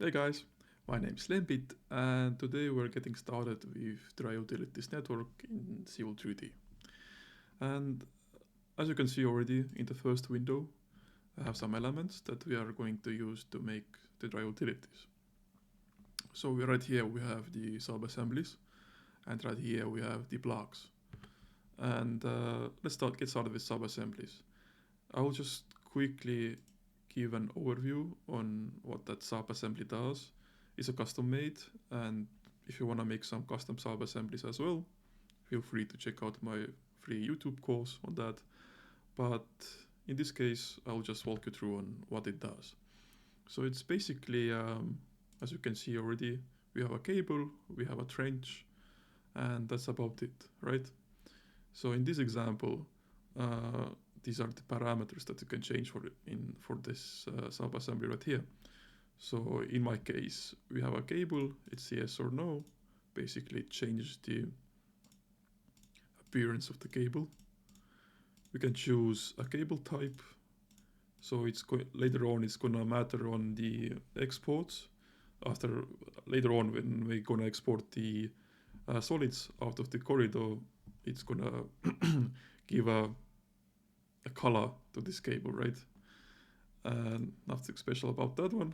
Hey guys, my name's Lembit and today we're getting started with Dry Utilities Network in Civil 3D. And as you can see already in the first window, I have some elements that we are going to use to make the dry utilities. So right here we have the sub-assemblies and right here we have the blocks. And get started with sub-assemblies. I will just quickly give an overview on what that sub-assembly does. It's a custom made, and if you want to make some custom sub-assemblies as well, feel free to check out my free YouTube course on that. But in this case, I'll just walk you through on what it does. So it's basically, as you can see already, we have a cable, we have a trench, and that's about it, right? So in this example, these are the parameters that you can change for this sub-assembly right here. So in my case, we have a cable, it's yes or no. Basically, it changes the appearance of the cable. We can choose a cable type. So later on, it's gonna matter on the exports. Later on, when we're gonna export the solids out of the corridor, it's gonna give a color to this cable, right? And nothing special about that one.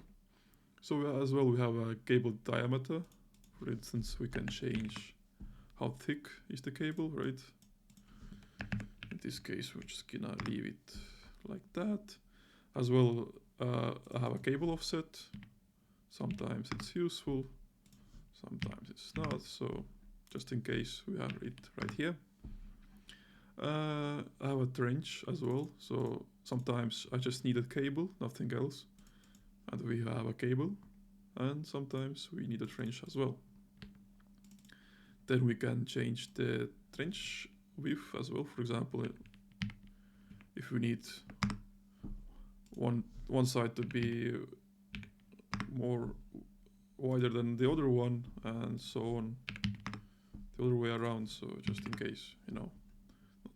So as well, we have a cable diameter. For instance, we can change how thick is the cable, right? In this case, we're just gonna leave it like that. As well, I have a cable offset. Sometimes it's useful, sometimes it's not. So just in case, we have it right here. I have a trench as well. So sometimes I just need a cable, nothing else. And we have a cable, and sometimes we need a trench as well. Then we can change the trench width as well. For example, if we need one side to be more wider than the other one, and so on, the other way around. So just in case,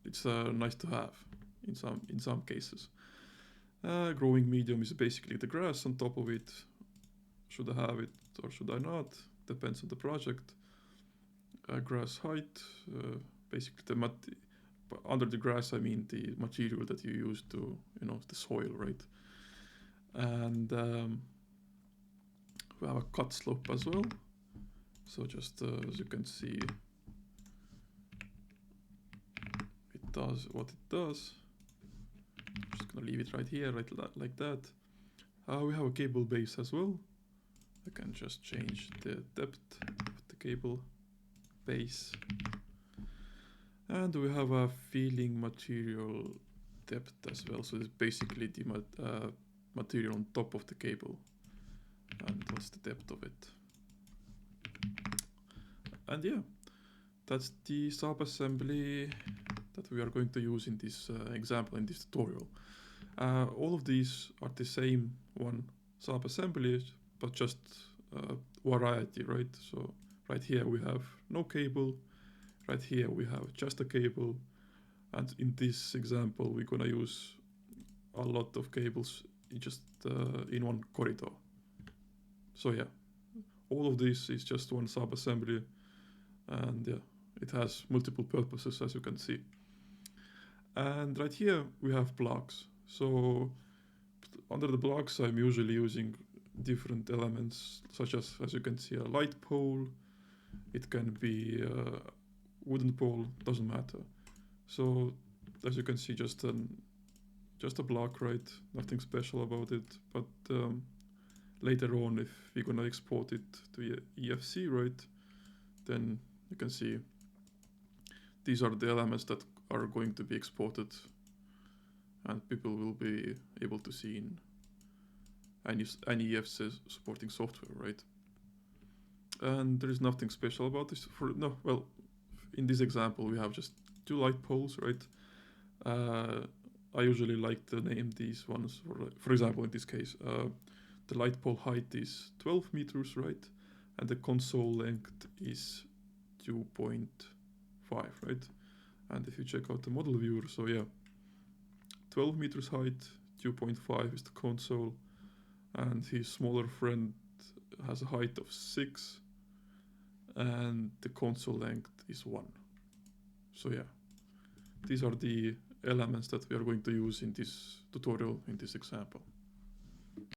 it's nice to have in some cases. Growing medium is basically the grass on top of it. Should I have it or should I not? Depends on the project. Grass height, basically under the grass I mean the material that you use to, the soil, right? And we have a cut slope as well. So just as you can see, it does what it does. I'm just gonna leave it right here, right like that. We have a cable base as well. I can just change the depth of the cable base. And we have a filling material depth as well. So it's basically the material on top of the cable. And what's the depth of it? And yeah, that's the sub-assembly that we are going to use in this example, in this tutorial. All of these are the same one sub-assembly, but just variety, right? So right here we have no cable, right here we have just a cable, and in this example we're gonna use a lot of cables in one corridor. So yeah, all of this is just one sub-assembly, and yeah, it has multiple purposes, as you can see. And right here we have blocks. So under the blocks I'm usually using different elements, such as you can see, a light pole. It can be a wooden pole, doesn't matter. So as you can see, just a block, right? Nothing special about it. But later on, if we're gonna export it to EFC, right, then you can see these are the elements that are going to be exported, and people will be able to see in any EFC supporting software, right? And there is nothing special about this. In this example, we have just two light poles, right? I usually like to name these ones. For example, in this case, the light pole height is 12 meters, right? And the console length is 2.5, right? And if you check out the model viewer, so yeah, 12 meters height, 2.5 is the console, and his smaller friend has a height of 6 and the console length is 1. So yeah, these are the elements that we are going to use in this tutorial, in this example.